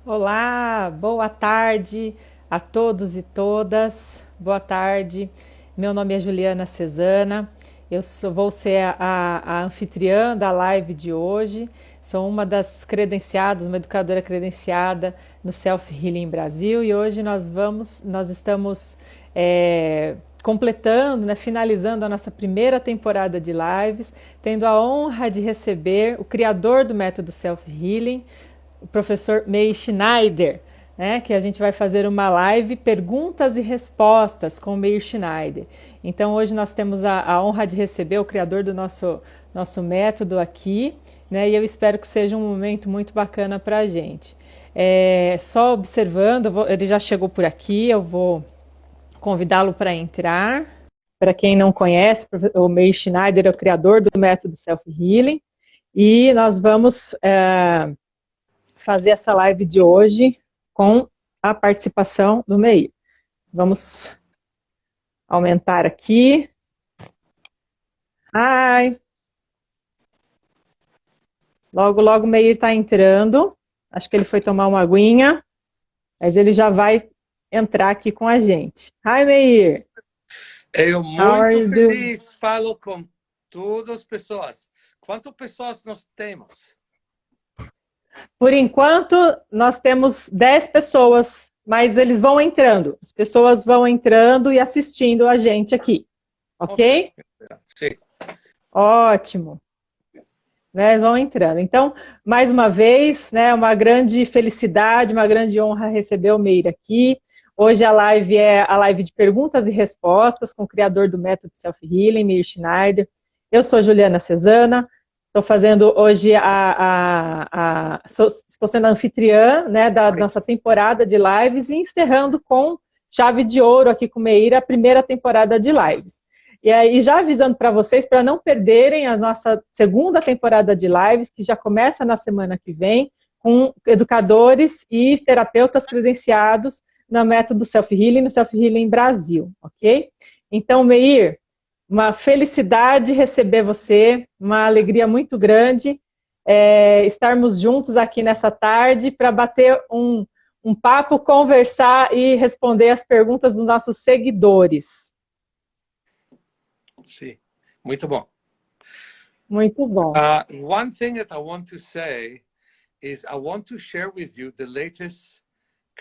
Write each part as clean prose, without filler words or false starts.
Olá, boa tarde a todos e todas. Boa tarde. Meu nome é Juliana Cesana. Vou ser a anfitriã da live de hoje. Sou uma das credenciadas, uma educadora credenciada no Self Healing Brasil e hoje nós estamos completando, né, finalizando a nossa primeira temporada de lives, tendo a honra de receber o criador do método Self Healing, o professor Meir Schneider, né, que a gente vai fazer uma live perguntas e respostas com o Meir Schneider. Então hoje nós temos a honra de receber o criador do nosso método aqui, né, e eu espero que seja um momento muito bacana para a gente. Só observando, ele já chegou por aqui, eu vou convidá-lo para entrar. Para quem não conhece, o Meir Schneider é o criador do método Self Healing e nós vamos fazer essa live de hoje com a participação do Meir. Vamos aumentar aqui. Ai. Logo, logo o Meir está entrando. Acho que ele foi tomar uma aguinha, mas ele já vai entrar aqui com a gente. Hi, Meir. Eu muito feliz falo com todas as pessoas. Quantas pessoas nós temos? Por enquanto, nós temos 10 pessoas, mas eles vão entrando. As pessoas vão entrando e assistindo a gente aqui. Ok? Sim. Ótimo. Né, vão entrando. Então, mais uma vez, né, uma grande felicidade, uma grande honra receber o Meir aqui. Hoje a live é a live de perguntas e respostas com o criador do método Self Healing, Meir Schneider. Eu sou Juliana Cesana, estou fazendo hoje estou sendo anfitriã, né, da nossa temporada de lives e encerrando com chave de ouro aqui com o Meir a primeira temporada de lives. E aí, já avisando para vocês, para não perderem a nossa segunda temporada de lives, que já começa na semana que vem, com educadores e terapeutas credenciados no método Self Healing, no Self Healing Brasil, ok? Então, Meir, uma felicidade receber você, uma alegria muito grande estarmos juntos aqui nessa tarde para bater um papo, conversar e responder as perguntas dos nossos seguidores. Sim, muito bom. Muito bom. One thing that I want to say is I want to share with you the latest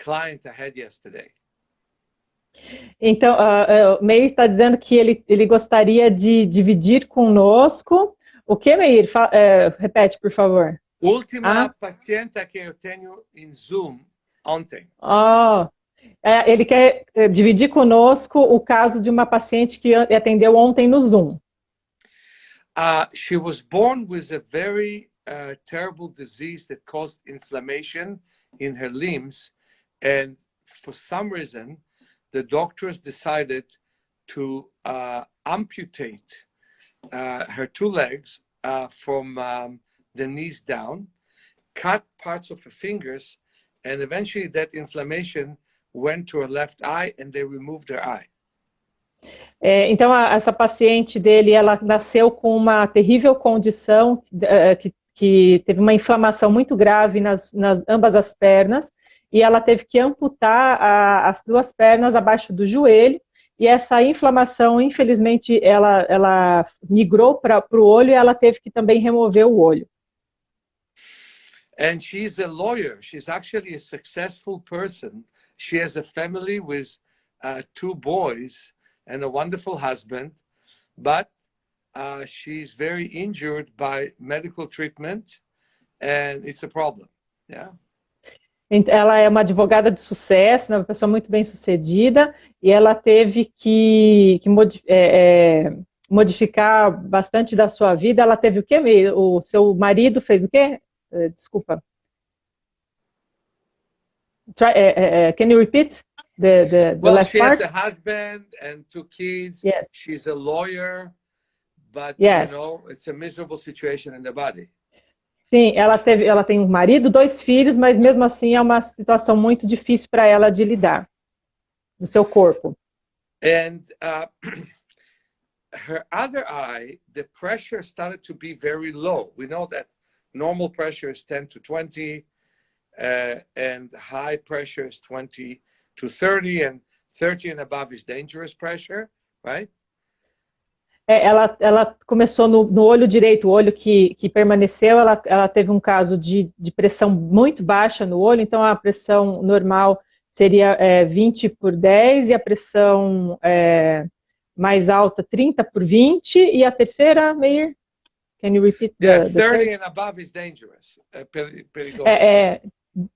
client I had yesterday. Então, o Meir está dizendo que ele gostaria de dividir conosco. O que, Meir? Repete, por favor. Última paciente que eu tenho em Zoom ontem. Ele quer dividir conosco o caso de uma paciente que atendeu ontem no Zoom. She was born with a very terrible disease that caused inflammation in her limbs, and for some reason, the doctors decided to amputate her two legs from the knees down, cut parts of her fingers, and eventually that inflammation went to her left eye and they removed her eye. Então, essa paciente dele, ela nasceu com uma terrível condição que teve uma inflamação muito grave nas ambas as pernas, e ela teve que amputar as duas pernas abaixo do joelho, e essa inflamação, infelizmente, ela migrou para o olho e ela teve que também remover o olho. And she's a lawyer. She's actually a successful person. She has a family with two boys and a wonderful husband, but she's very injured by medical treatment, and it's a problem. Yeah. Ela é uma advogada de sucesso, uma pessoa muito bem sucedida, e ela teve que modificar bastante da sua vida. Ela teve o quê? O seu marido fez o quê? Desculpa. Can you repeat the last part? Well, she has a husband and two kids. Yes. She's a lawyer, but yes. you know, it's a miserable situation in the body. Sim, ela tem um marido, 2 filhos, mas mesmo assim é uma situação muito difícil para ela de lidar no seu corpo. And her other eye, the pressure started to be very low. We know that normal pressure is 10 to 20. and high pressure is 20 to 30, and 30 and above is dangerous pressure, right? Ela começou no olho direito, o olho que permaneceu, ela teve um caso de pressão muito baixa no olho, então a pressão normal seria 20 por 10, e a pressão mais alta 30 por 20, e a terceira, Meir? Can you repeat Yeah, the 30 and above is dangerous, perigoso.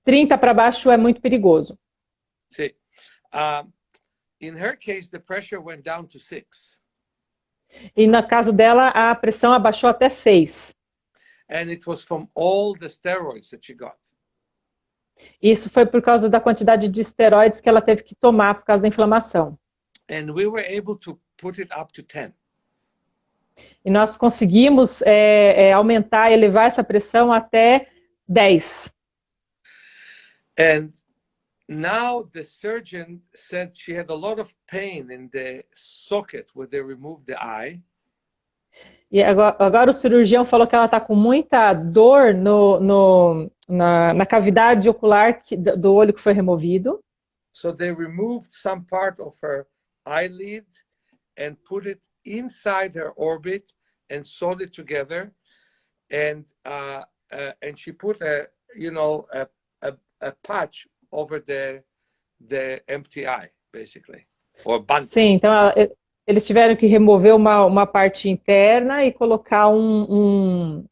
30 para baixo é muito perigoso. See, in her case, the pressure went down to 6. E no caso dela, a pressão abaixou até 6. And it was from all the steroids that she got. Isso foi por causa da quantidade de esteroides que ela teve que tomar por causa da inflamação. And we were able to put it up to 10. E nós conseguimos aumentar, elevar essa pressão até 10. And now the surgeon said she had a lot of pain in the socket where they removed the eye. E agora o cirurgião falou que ela está com muita dor na cavidade ocular do olho que foi removido. So they removed some part of her eyelid and put it inside her orbit and sewed it together. And she put a patch over the empty eye, basically, or band. Sim, então eles tiveram que remover uma parte interna e colocar um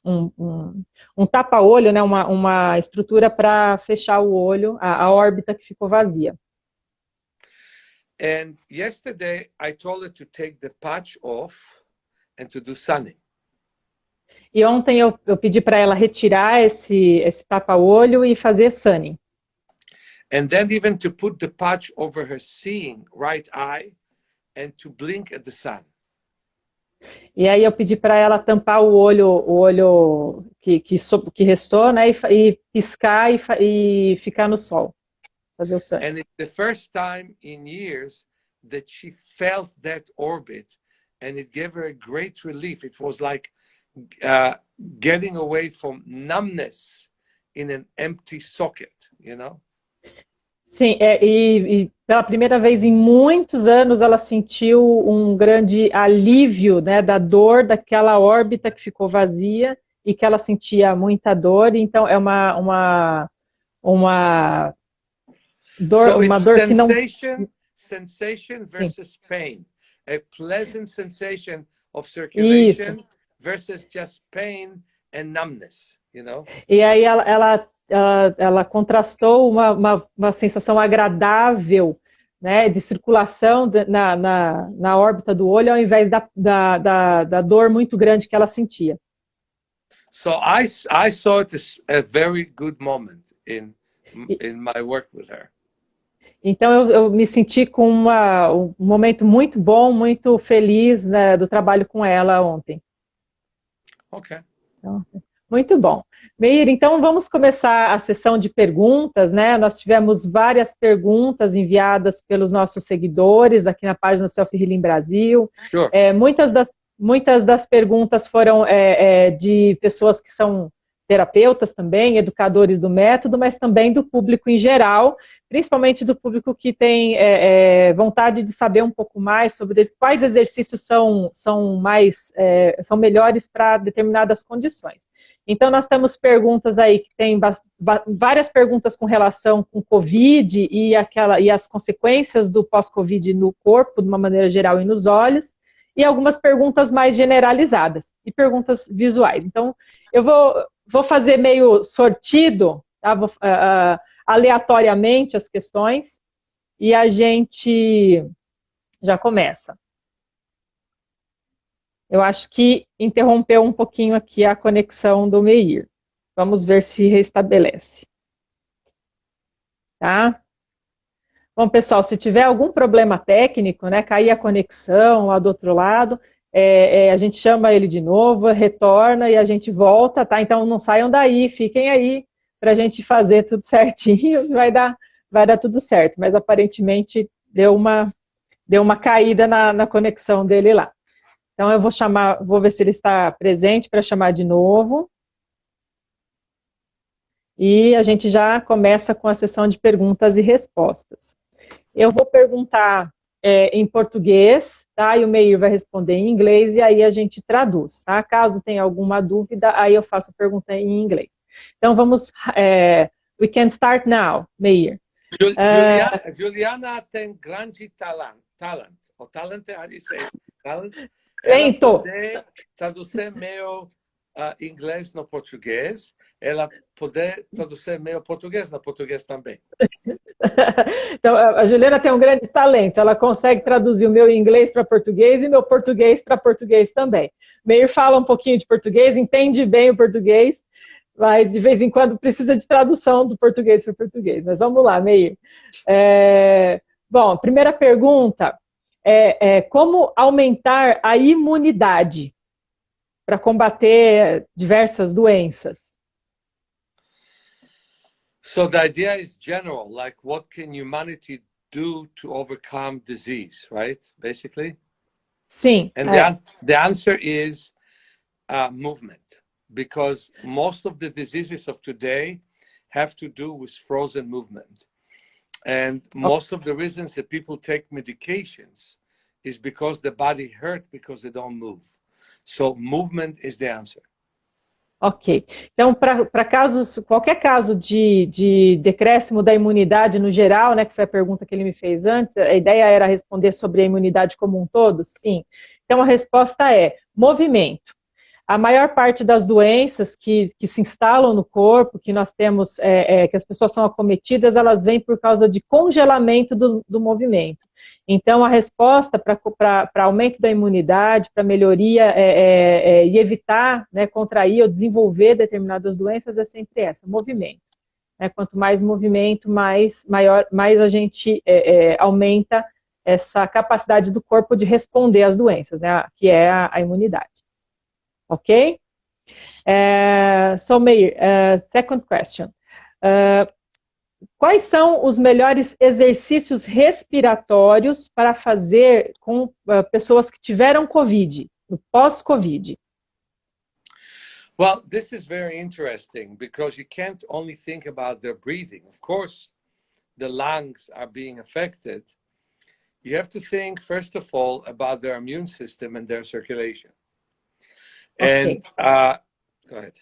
tapa-olho, né, uma estrutura para fechar o olho, a órbita que ficou vazia. And yesterday I told her to take the patch off and to do sunning. E ontem eu pedi para ela retirar esse tapa-olho e fazer sunning. And then even to put the patch over her seeing right eye and to blink at the sun. E aí eu pedi para ela tampar o olho que restou, né, e piscar e ficar no sol, fazer o sunning. And it's the first time in years that she felt that orbit, and it gave her a great relief. It was like getting away from numbness in an empty socket, you know? Sim, e pela primeira vez em muitos anos ela sentiu um grande alívio, né, da dor daquela órbita que ficou vazia e que ela sentia muita dor. Então é uma dor, So uma it's dor que não... sensation versus pain. A pleasant sensation of circulation versus just pain and numbness, you know? E aí ela contrastou uma sensação agradável, né, de circulação na órbita do olho, ao invés da dor muito grande que ela sentia. So I saw it as a very good moment in my work with her. Então eu me senti com um momento muito bom, muito feliz, né, do trabalho com ela ontem. Ok. Então, muito bom. Meir, então vamos começar a sessão de perguntas, né? Nós tivemos várias perguntas enviadas pelos nossos seguidores aqui na página Self Healing Brasil. Sure. Muitas das perguntas foram de pessoas que são terapeutas também, educadores do método, mas também do público em geral, principalmente do público que tem vontade de saber um pouco mais sobre quais exercícios são melhores para determinadas condições. Então, nós temos perguntas aí que tem várias perguntas com relação com Covid e as consequências do pós-Covid no corpo, de uma maneira geral, e nos olhos, e algumas perguntas mais generalizadas, e perguntas visuais. Então, eu vou fazer meio sortido, tá? Aleatoriamente as questões, e a gente já começa. Eu acho que interrompeu um pouquinho aqui a conexão do Meir. Vamos ver se restabelece. Tá? Bom, pessoal, se tiver algum problema técnico, né, cair a conexão lá do outro lado, a gente chama ele de novo, retorna e a gente volta, tá? Então não saiam daí, fiquem aí para a gente fazer tudo certinho, vai dar tudo certo. Mas aparentemente deu uma caída na conexão dele lá. Então eu vou ver se ele está presente para chamar de novo. e a gente já começa com a sessão de perguntas e respostas. Eu vou perguntar em português, tá? E o Meir vai responder em inglês, e aí a gente traduz, tá? Caso tenha alguma dúvida, aí eu faço a pergunta em inglês. Então vamos, we can start now, Meir. Juliana tem grande talent. O talent, how do you say? Talent? Ela Então, pode traduzir meu inglês no português, ela pode traduzir meu português no português também. Então, a Juliana tem um grande talento, ela consegue traduzir o meu inglês para português e meu português para português também. Meir fala um pouquinho de português, entende bem o português, mas de vez em quando precisa de tradução do português para português. Mas vamos lá, Meir. Bom, primeira pergunta é como aumentar a imunidade para combater diversas doenças? So the idea is general, like what can humanity do to overcome disease, right? Basically. Sim. And the answer is movement, because most of the diseases of today have to do with frozen movement. And most of the reasons that people take medications is because the body hurt because they don't move. So movement is the answer. Ok. Então, para casos, qualquer caso de decréscimo da imunidade no geral, né, que foi a pergunta que ele me fez antes, a ideia era responder sobre a imunidade como um todo? Sim. Então, a resposta é movimento. A maior parte das doenças que se instalam no corpo, que nós temos, que as pessoas são acometidas, elas vêm por causa de congelamento do movimento. Então, a resposta para aumento da imunidade, para melhoria e evitar, né, contrair ou desenvolver determinadas doenças é sempre essa, movimento. Quanto mais movimento, mais a gente aumenta essa capacidade do corpo de responder às doenças, né, que é a imunidade. Ok? So, Meir, second question. Quais são os melhores exercícios respiratórios para fazer com pessoas que tiveram COVID, no pós-COVID? Well, this is very interesting because you can't only think about their breathing. Of course, the lungs are being affected. You have to think, first of all, about their immune system and their circulation. Okay. And go ahead.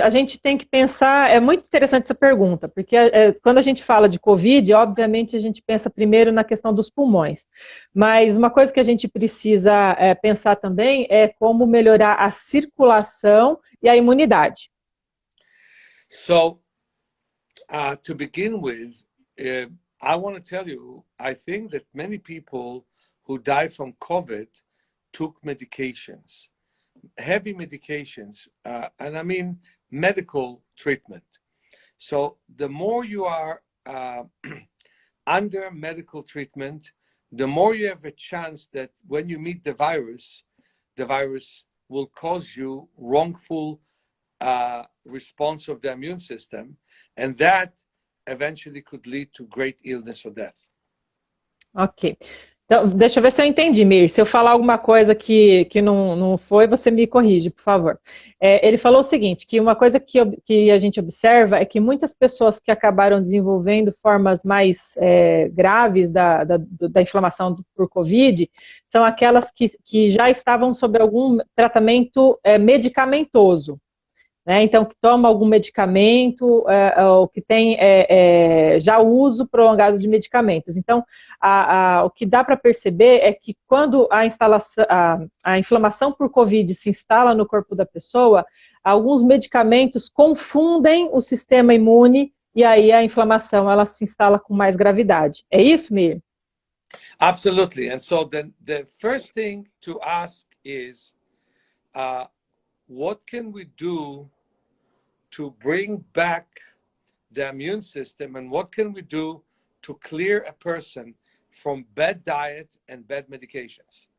A gente tem que pensar, é muito interessante essa pergunta, porque quando a gente fala de Covid, obviamente a gente pensa primeiro na questão dos pulmões, mas uma coisa que a gente precisa pensar também é como melhorar a circulação e a imunidade. So, to begin with, I want to tell you, I think that many people who die from COVID took medications, heavy medications, and I mean medical treatment. So the more you are under medical treatment, the more you have a chance that when you meet the virus will cause you wrongful response of the immune system, and that eventually could lead to great illness or death. Ok. Então, deixa eu ver se eu entendi, Mir. Se eu falar alguma coisa que não foi, você me corrige, por favor. Ele falou o seguinte, que uma coisa que a gente observa é que muitas pessoas que acabaram desenvolvendo formas mais graves da inflamação por Covid são aquelas que já estavam sob algum tratamento medicamentoso. Então, que toma algum medicamento, ou que tem já uso prolongado de medicamentos. Então, o que dá para perceber é que quando a inflamação por Covid se instala no corpo da pessoa, alguns medicamentos confundem o sistema imune e aí a inflamação ela se instala com mais gravidade. É isso, Mir? Absolutely. And so the first thing to ask is, what can we do to bring back the immune system, and what can we do to clear a person from bad diet and bad medications?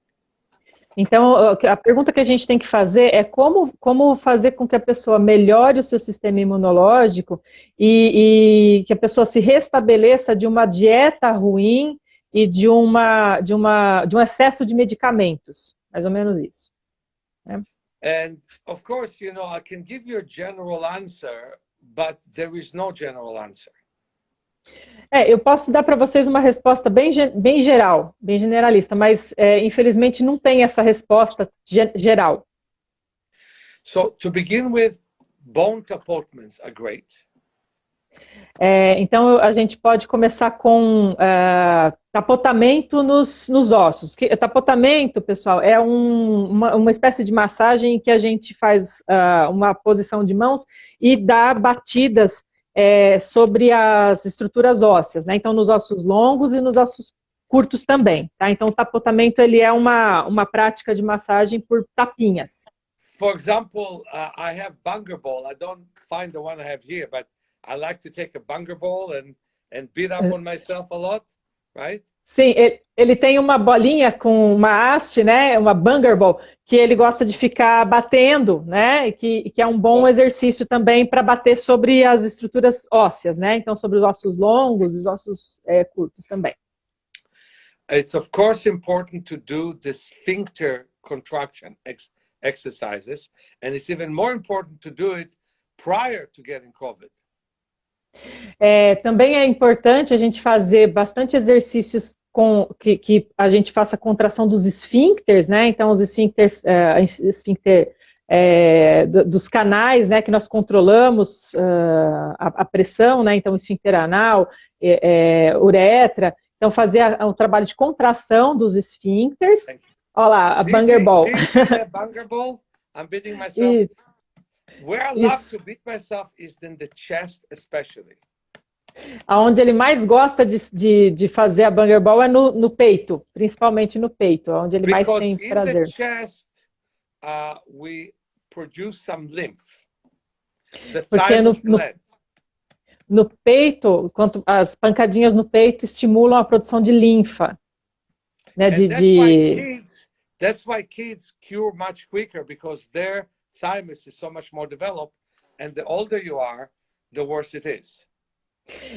Então, a pergunta que a gente tem que fazer é como fazer com que a pessoa melhore o seu sistema imunológico e que a pessoa se restabeleça de uma dieta ruim e de um excesso de medicamentos, mais ou menos isso. Né? And of course, you know, I can give you a general answer, but there is no general answer. Eu posso dar para vocês uma resposta bem geral, bem generalista, mas infelizmente não tem essa resposta geral. So to begin with, bone tapotements are great. Então a gente pode começar com tapotamento nos ossos. Tapotamento, pessoal, é uma espécie de massagem que a gente faz uma posição de mãos e dá batidas sobre as estruturas ósseas, né? Então nos ossos longos e nos ossos curtos também, tá? Então o tapotamento ele é uma prática de massagem por tapinhas. For example, I have Bunger Ball. I don't find the one I have here, but I like to take a Bunger Ball and beat up on myself a lot, right? Sim, ele tem uma bolinha com uma haste, né? Uma Bunger Ball, que ele gosta de ficar batendo, né? E que é um bom exercício também para bater sobre as estruturas ósseas, né? Então, sobre os ossos longos e os ossos curtos também. It's of course important to do the sphincter contraction exercises, and it's even more important to do it prior to getting COVID. Também é importante a gente fazer bastante exercícios que a gente faça contração dos esfíncteres, né? Então, os esfíncteres, dos canais, né? Que nós controlamos a pressão, né? Então, esfíncter anal, uretra. Então, fazer o trabalho de contração dos esfíncteres. Olha lá, a Bunger Ball. Bunger Ball. I'm beating myself. Where I love to beat myself is in the chest, especially. Onde ele mais gosta de fazer a Bunger Ball é no peito, principalmente no peito, onde ele mais tem prazer. Because in the chest, we produce some lymph. Porque no peito, as pancadinhas no peito estimulam a produção de linfa, né? That's why kids cure much quicker, because their thymus is so much more developed, and the older you are, the worse it is.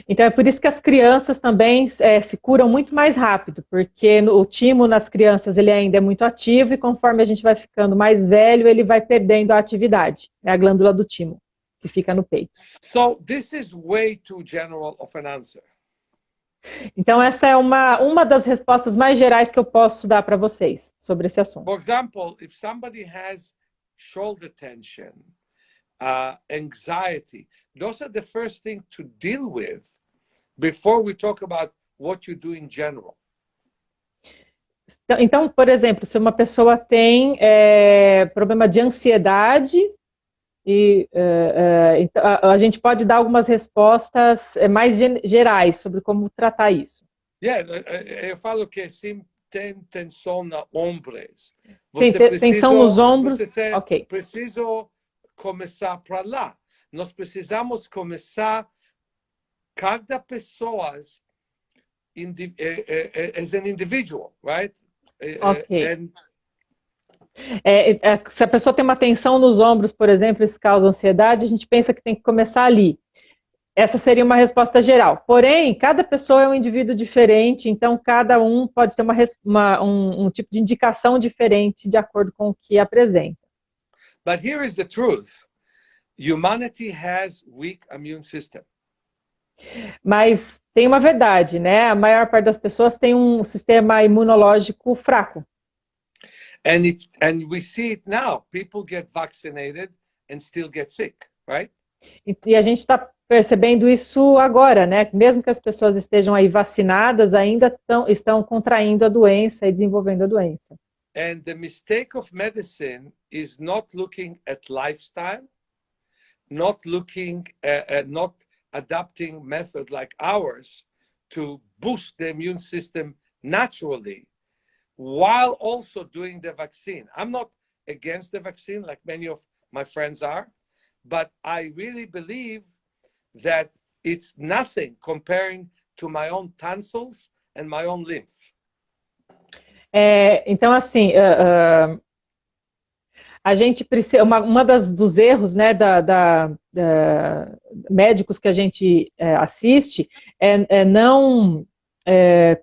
Então é por isso que as crianças também se curam muito mais rápido, porque o timo nas crianças ele ainda é muito ativo e conforme a gente vai ficando mais velho, ele vai perdendo a atividade, é a glândula do timo, que fica no peito. So this is way too general of an answer. Então essa é uma das respostas mais gerais que eu posso dar para vocês sobre esse assunto. For example, if somebody has shoulder tension, anxiety, those are the first thing to deal with before we talk about what you do in general. Então, por exemplo, se uma pessoa tem problema de ansiedade, então, a gente pode dar algumas respostas mais gerais sobre como tratar isso. Eu falo que sim, tem tensão na ombros. Tensão nos ombros, ok. Preciso começar para lá. Nós precisamos começar cada pessoa as an individual, right? Ok. Se a pessoa tem uma tensão nos ombros, por exemplo, isso causa ansiedade, a gente pensa que tem que começar ali. Essa seria uma resposta geral. Porém, cada pessoa é um indivíduo diferente, então cada um pode ter um tipo de indicação diferente de acordo com o que apresenta. But here is the truth. Humanity has weak immune system. Mas tem uma verdade, né? A maior parte das pessoas tem um sistema imunológico fraco. And we see it now. People get vaccinated and still get sick, right? E a gente está percebendo isso agora, né? Mesmo que as pessoas estejam aí vacinadas, ainda estão contraindo a doença e desenvolvendo a doença. And the mistake of medicine is not looking at lifestyle, not adapting method like ours to boost the immune system naturally, while also doing the vaccine. I'm not against the vaccine like many of my friends are, but I really believe that it's nothing comparing to my own tonsils and my own lymph. Então, assim, a gente precisa, dos erros, né, médicos que a gente assiste é não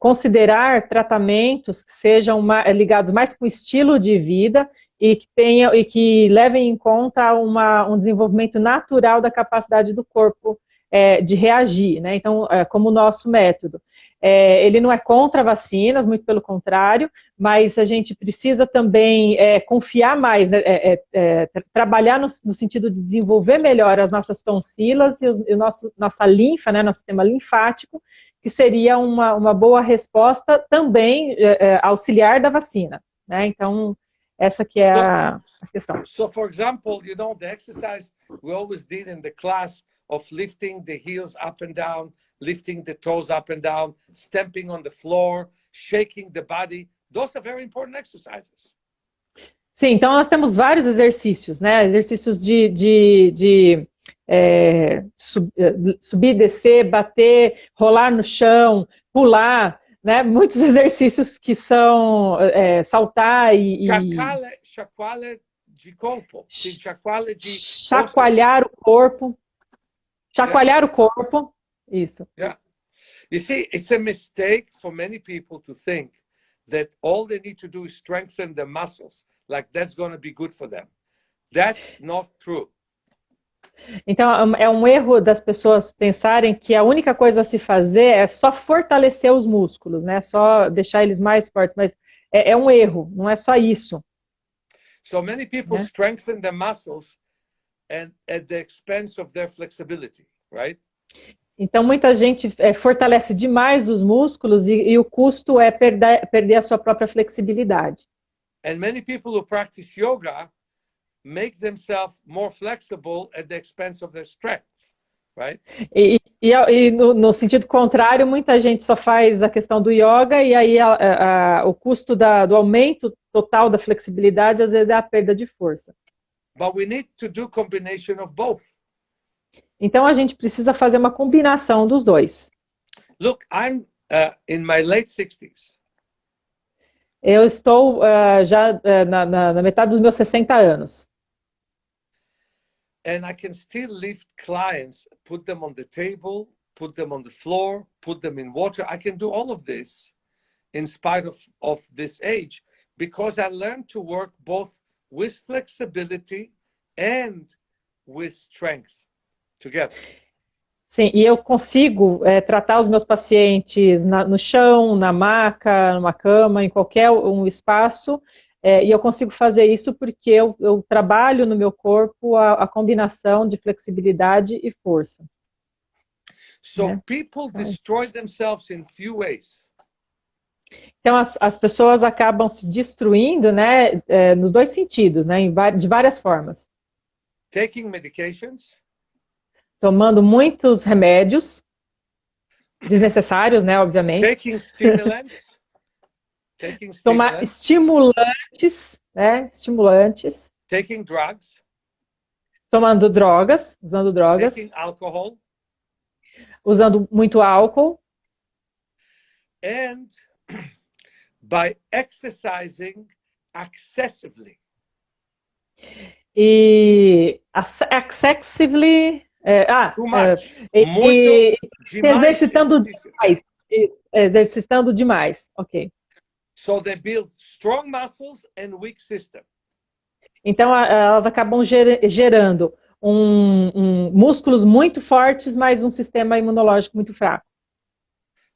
considerar tratamentos que sejam ligados mais com o estilo de vida e que tenha e que levem em conta um desenvolvimento natural da capacidade do corpo de reagir, né? Então, como o nosso método. Ele não é contra vacinas, muito pelo contrário, mas a gente precisa também confiar mais, né? Trabalhar no sentido de desenvolver melhor as nossas tonsilas e nossa linfa, né? Nosso sistema linfático, que seria uma boa resposta também auxiliar da vacina, né? Então, essa que é a questão. So, for example, you know, the exercise we always did in the class of lifting the heels up and down, lifting the toes up and down, stamping on the floor, shaking the body. Those are very important exercises. Sim, então nós temos vários exercícios, né? Exercícios subir, descer, bater, rolar no chão, pular, né? Muitos exercícios que são saltar Chacoalha de corpo. Chacoalhar o corpo. Chacoalhar o corpo. Isso. Yeah. You see, it's a mistake for many people to think that all they need to do is strengthen the muscles, like that's going to be good for them. That's not true. Então, é um erro das pessoas pensarem que a única coisa a se fazer é só fortalecer os músculos, né? Só deixar eles mais fortes, mas é um erro, não é só isso. So many people strengthen the muscles and at the expense of their flexibility, right? Então, muita gente fortalece demais os músculos e o custo é perder a sua própria flexibilidade. And many people who practice yoga make themselves more flexible at the expense of their strength, right? E no sentido contrário, muita gente só faz a questão do yoga e aí o custo do aumento total da flexibilidade às vezes é a perda de força. But we need to do combination of both. Então a gente precisa fazer uma combinação dos dois. Look, I'm in my late 60s. Eu estou já na metade dos meus 60 anos. And I can still lift clients, put them on the table, put them on the floor, put them in water. I can do all of this in spite of this age because I learned to work both with flexibility and with strength together. Sim, e eu consigo tratar os meus pacientes no chão, na maca, numa cama, em qualquer espaço, e eu consigo fazer isso porque eu trabalho no meu corpo a combinação de flexibilidade e força. So people destroy themselves in few ways. Então as pessoas acabam se destruindo, né, nos dois sentidos, né, de várias formas. Taking medications. Tomando muitos remédios desnecessários, né, obviamente. Taking stimulants. Tomar estimulantes, né, estimulantes. Taking drugs. Tomando drogas, usando drogas. Taking alcohol. Usando muito álcool. And by exercising excessively. E excessively too much. Exercitando demais, ok. So they build strong muscles and weak system. Então elas acabam gerando músculos muito fortes, mas um sistema imunológico muito fraco.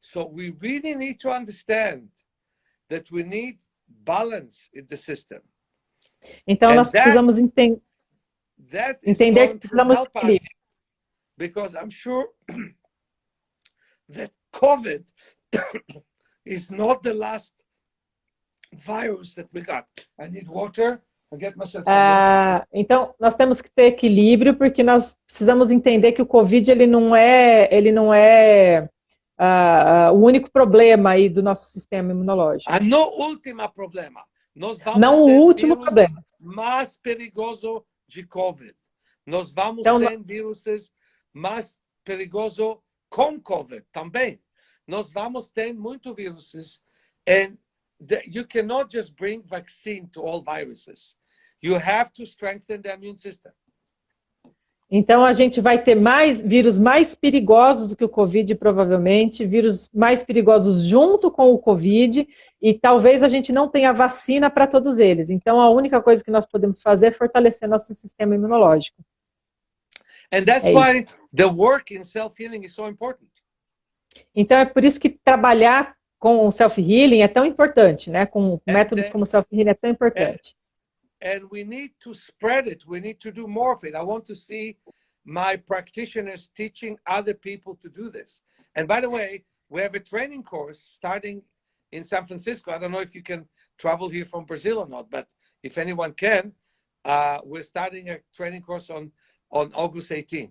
So we really need to understand that we need balance in the system. Então nós precisamos entender que precisamos de equilíbrio. Because I'm sure that COVID is not the last virus that we got. I need water. I'll get myself some water. Então nós temos que ter equilíbrio porque nós precisamos entender que o COVID ele não é o único problema aí do nosso sistema imunológico. No último problema. Nós vamos não o último problema. Mais perigoso de COVID. Nós vamos ter víruses mais perigoso com COVID também. Nós vamos ter muitos víruses and you cannot just bring vaccine to all viruses. You have to strengthen the immune system. Então, a gente vai ter vírus mais perigosos do que o Covid, provavelmente, vírus mais perigosos junto com o Covid, e talvez a gente não tenha vacina para todos eles. Então, a única coisa que nós podemos fazer é fortalecer nosso sistema imunológico. And that's why the work in self-healing is so important. Então, é por isso que trabalhar com o self-healing é tão importante, né? Com métodos como o self-healing é tão importante. And we need to spread it. We need to do more of it. I want to see my practitioners teaching other people to do this. And by the way, we have a training course starting in San Francisco. I don't know if you can travel here from Brazil or not, but if anyone can, we're starting a training course on August 18.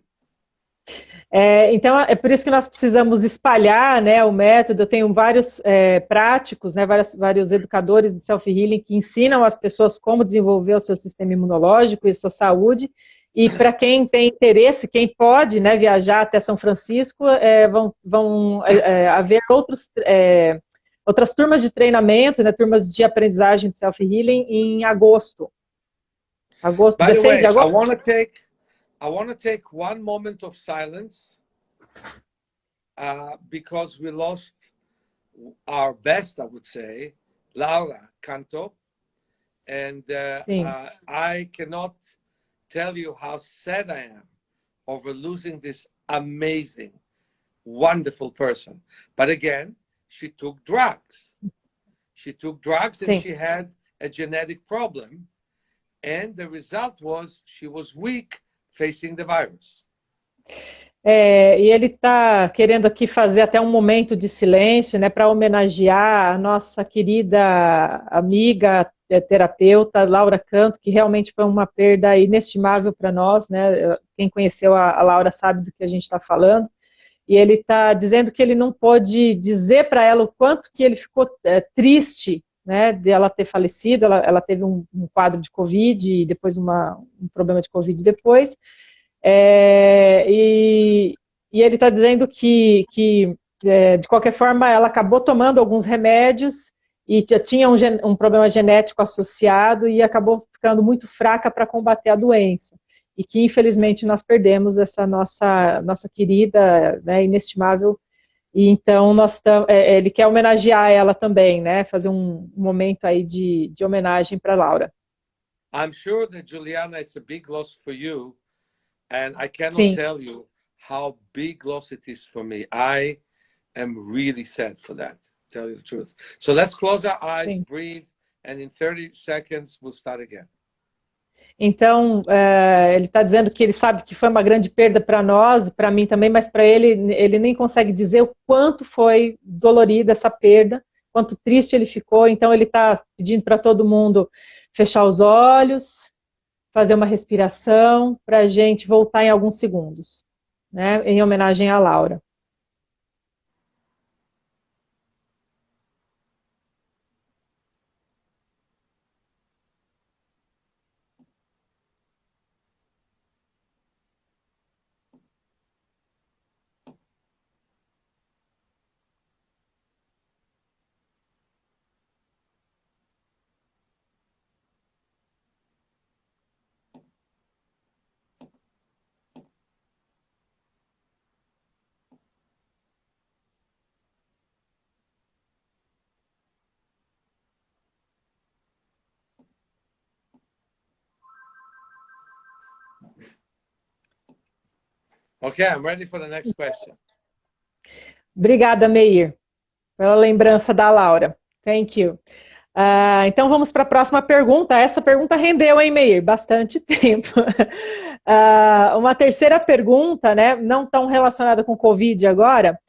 Então, é por isso que nós precisamos espalhar, né, o método. Eu tenho vários práticos, né, vários educadores de self-healing que ensinam as pessoas como desenvolver o seu sistema imunológico e a sua saúde. E para quem tem interesse, quem pode, né, viajar até São Francisco, vão haver outras turmas de treinamento, né, turmas de aprendizagem de self-healing em agosto. By the way, I want to take one moment of silence because we lost our best, I would say, Laura Canto. And I cannot tell you how sad I am over losing this amazing, wonderful person. But again, she took drugs. She took drugs and she had a genetic problem. And the result was she was weak facing the virus. E ele está querendo aqui fazer até um momento de silêncio, né, para homenagear a nossa querida amiga terapeuta Laura Canto, que realmente foi uma perda inestimável para nós, né? Quem conheceu a Laura sabe do que a gente está falando. E ele está dizendo que ele não pôde dizer para ela o quanto que ele ficou triste, né, de ela ter falecido. Ela teve um quadro de Covid e depois um problema de Covid depois. E ele está dizendo que de qualquer forma, ela acabou tomando alguns remédios e já tinha um problema genético associado e acabou ficando muito fraca para combater a doença. E que, infelizmente, nós perdemos essa nossa querida, né, inestimável. E então, ele quer homenagear ela também, né? Fazer um momento aí de homenagem para Laura. I'm sure that, Juliana, it's a big loss for you. And I cannot tell you how big loss it is for me. I am really sad for that, to tell you the truth. So let's close our eyes, breathe, and in 30 seconds, we'll start again. Então, ele está dizendo que ele sabe que foi uma grande perda para nós, para mim também, mas para ele nem consegue dizer o quanto foi dolorida essa perda, quanto triste ele ficou. Então, ele está pedindo para todo mundo fechar os olhos, fazer uma respiração para a gente voltar em alguns segundos, né, em homenagem à Laura. Okay, I'm ready for the next question. Obrigada, Meir, pela lembrança da Laura. Thank you. Então vamos para a próxima pergunta. Essa pergunta rendeu, hein, Meir? Bastante tempo. Uma terceira pergunta, né, não tão relacionada com Covid agora,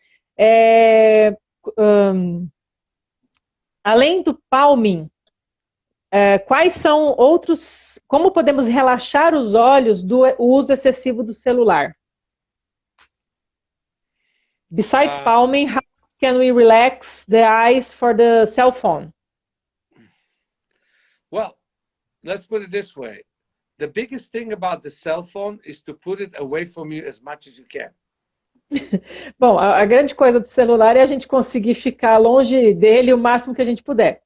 além do palming, quais são outros, como podemos relaxar os olhos do uso excessivo do celular? Besides palming, how can we relax the eyes for the cell phone? Well, let's put it this way. The biggest thing about the cell phone is to put it away from you as much as you can. Bom, a grande coisa do celular é a gente conseguir ficar longe dele o máximo que a gente puder.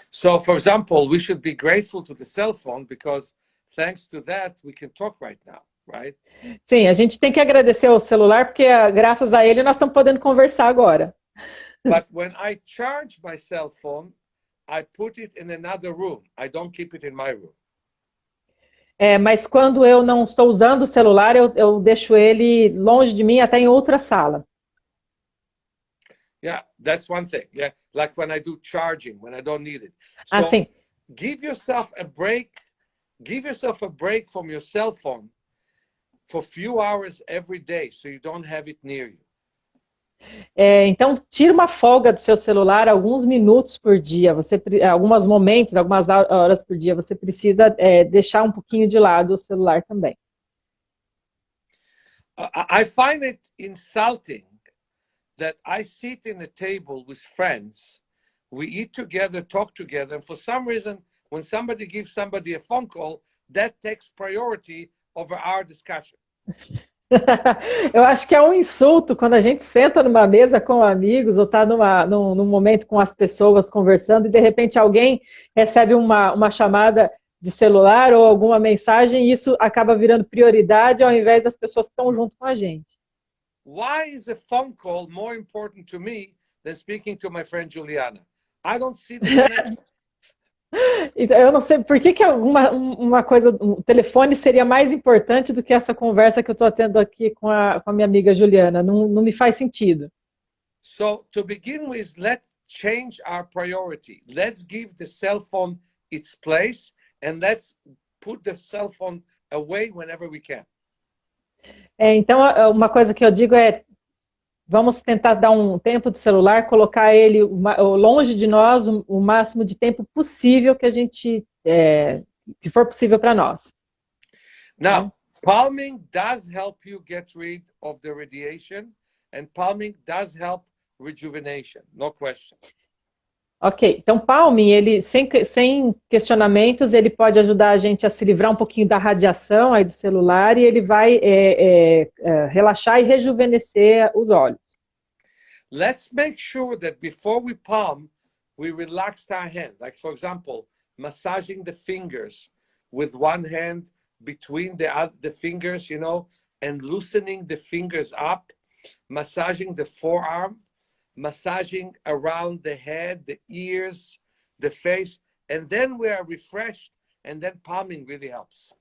So, for example, we should be grateful to the cell phone because thanks to that, we can talk right now. right? Sim, a gente tem que agradecer ao celular, porque graças a ele nós estamos podendo conversar agora. But when I charge my cell phone, I put it in another room. I don't keep it in my room. Mas quando eu não estou usando o celular, eu deixo ele longe de mim, até em outra sala. Yeah, that's one thing. Yeah, like when I do charging, when I don't need it. So Assim, give yourself a break. Give yourself a break from your cell phone for a few hours every day so you don't have it near you. então tira uma folga do seu celular alguns minutos por dia. Alguns momentos, algumas horas por dia, você precisa deixar um pouquinho de lado o celular também. I find it insulting that I sit in a table with friends, we eat together, talk together, and for some reason, when somebody gives somebody a phone call, that takes priority over our discussion. Eu acho que é um insulto quando a gente senta numa mesa com amigos ou está num momento com as pessoas conversando e de repente alguém recebe uma chamada de celular ou alguma mensagem e isso acaba virando prioridade ao invés das pessoas que estão junto com a gente. Why is a phone call more important to me than speaking to my friend Juliana? I don't see the connection. Então, eu não sei por que uma coisa, um telefone seria mais importante do que essa conversa que eu estou tendo aqui com a minha amiga Juliana. Não me faz sentido. So, to begin with, let's change our priority. Let's give the cell phone its place and let's put the cell phone away whenever we can. Então, uma coisa que eu digo é, vamos tentar dar um tempo do celular, colocar ele longe de nós o máximo de tempo possível que for possível para nós. Now, palming does help you get rid of the radiation, and palming does help rejuvenation, no question. Ok, então palming, ele sem questionamentos, ele pode ajudar a gente a se livrar um pouquinho da radiação aí do celular e ele vai relaxar e rejuvenescer os olhos. Let's make sure that before we palm, we relax our hand. Like, for example, massaging the fingers with one hand between the fingers, you know, and loosening the fingers up, massaging the forearm, massaging around the head, the ears, the face, and then we are refreshed, and then palming really helps.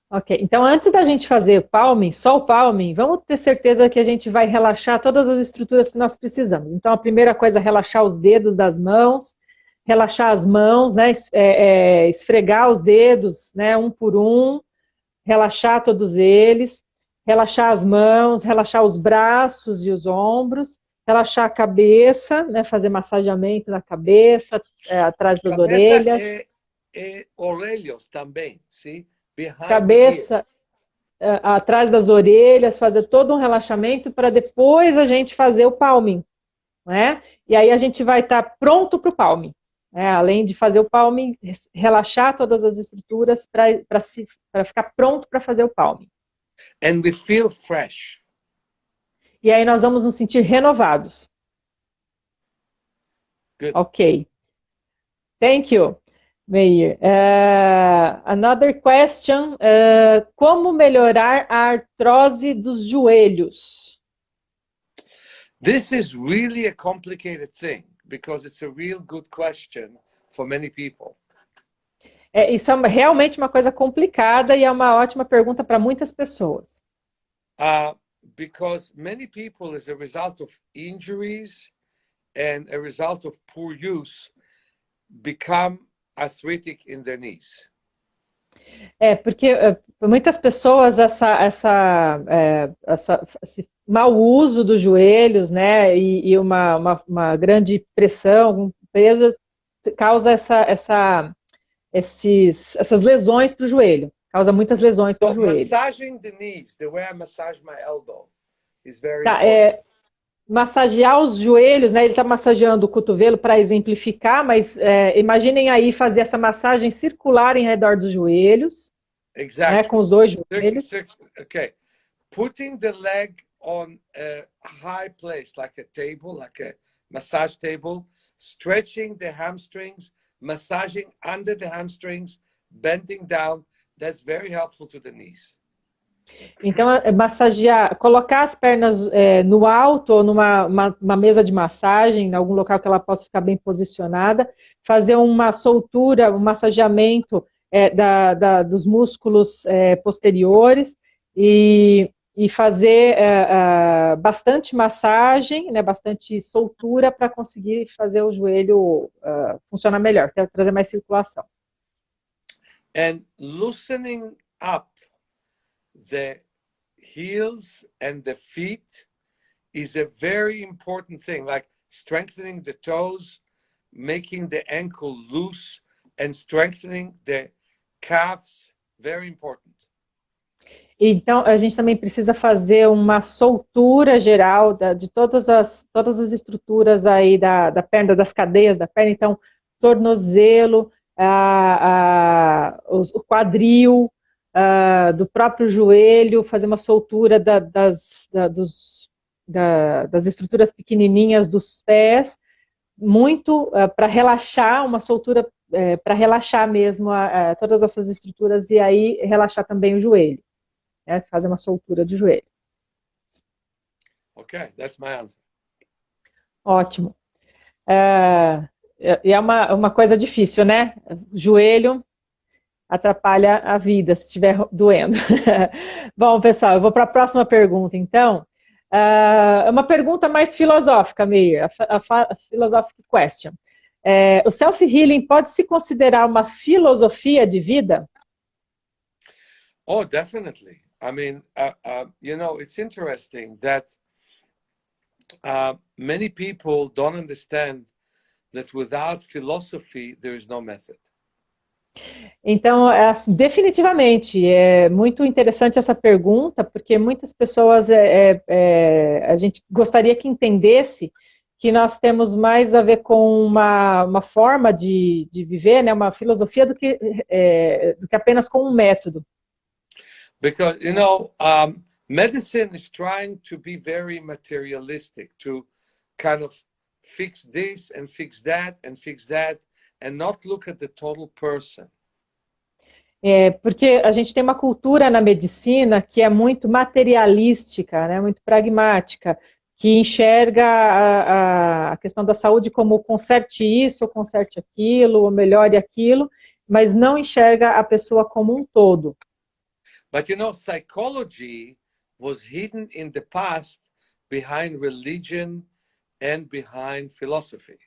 Ok, então antes da gente fazer palming, só o palming, vamos ter certeza que a gente vai relaxar todas as estruturas que nós precisamos. Então a primeira coisa é relaxar os dedos das mãos, relaxar as mãos, né, esfregar os dedos, né, um por um, relaxar todos eles, relaxar as mãos, relaxar os braços e os ombros, relaxar a cabeça, né, fazer massageamento na cabeça, atrás das orelhas. Orelhos também, sim? Cabeça, atrás das orelhas, fazer todo um relaxamento para depois a gente fazer o palming, né? E aí a gente vai estar pronto para o palming. Além de fazer o palming, relaxar todas as estruturas para ficar pronto para fazer o palming. And we feel fresh. E aí nós vamos nos sentir renovados. Good. Ok. Thank you, Meir. Another question. Como melhorar a artrose dos joelhos? This is really a complicated thing because it's a real good question for many people. Isso é realmente uma coisa complicada e é uma ótima pergunta para muitas pessoas. Because many people, as a result of injuries and a result of poor use, become arthritic in their knees. Porque muitas pessoas esse mau uso dos joelhos, né, e uma grande pressão, um peso, causa essas lesões para o joelho. Causa muitas lesões para o joelho. Massaging the knees, the way I massage my elbow, is very important. Massagear os joelhos, né? Ele está massageando o cotovelo para exemplificar, mas imaginem aí fazer essa massagem circular em redor dos joelhos, exactly. Né, com os dois joelhos. Okay. Putting the leg on a high place, like a table, like a massage table, stretching the hamstrings, massaging under the hamstrings, bending down. That's very helpful to the knees. Então, massagear, colocar as pernas no alto ou numa uma mesa de massagem, em algum local que ela possa ficar bem posicionada, fazer uma soltura, um massageamento dos músculos posteriores e fazer bastante massagem, né, bastante soltura para conseguir fazer o joelho funcionar melhor, trazer mais circulação. And loosening up the heels and the feet is a very important thing, like strengthening the toes, making the ankle loose, and strengthening the calves, very important. Então, a gente também precisa fazer uma soltura geral de todas as estruturas aí da perna, das cadeias da perna, então, tornozelo, o quadril, do próprio joelho, fazer uma soltura das estruturas pequenininhas dos pés, muito para relaxar, uma soltura para relaxar mesmo todas essas estruturas e aí relaxar também o joelho, né, fazer uma soltura de joelho. Okay, that's my answer. Ótimo. E é uma coisa difícil, né? Joelho atrapalha a vida se estiver doendo. Bom, pessoal, eu vou para a próxima pergunta, então. É uma pergunta mais filosófica, Meir, a philosophic question. O self-healing pode se considerar uma filosofia de vida? Oh, definitely. I mean, you know, it's interesting that many people don't understand that without philosophy, there is no method. Então, definitivamente, é muito interessante essa pergunta, porque muitas pessoas, a gente gostaria que entendesse que nós temos mais a ver com uma forma de viver, né, uma filosofia do que apenas com um método. Because, you know, medicine is trying to be very materialistic, to kind of fix this and fix that and not look at the total person. Porque a gente tem uma cultura na medicina que é muito materialística, né, muito pragmática, que enxerga a questão da saúde como conserte isso, ou conserte aquilo, ou melhore aquilo, mas não enxerga a pessoa como um todo. But you know, psychology was hidden in the past behind religion and behind philosophy.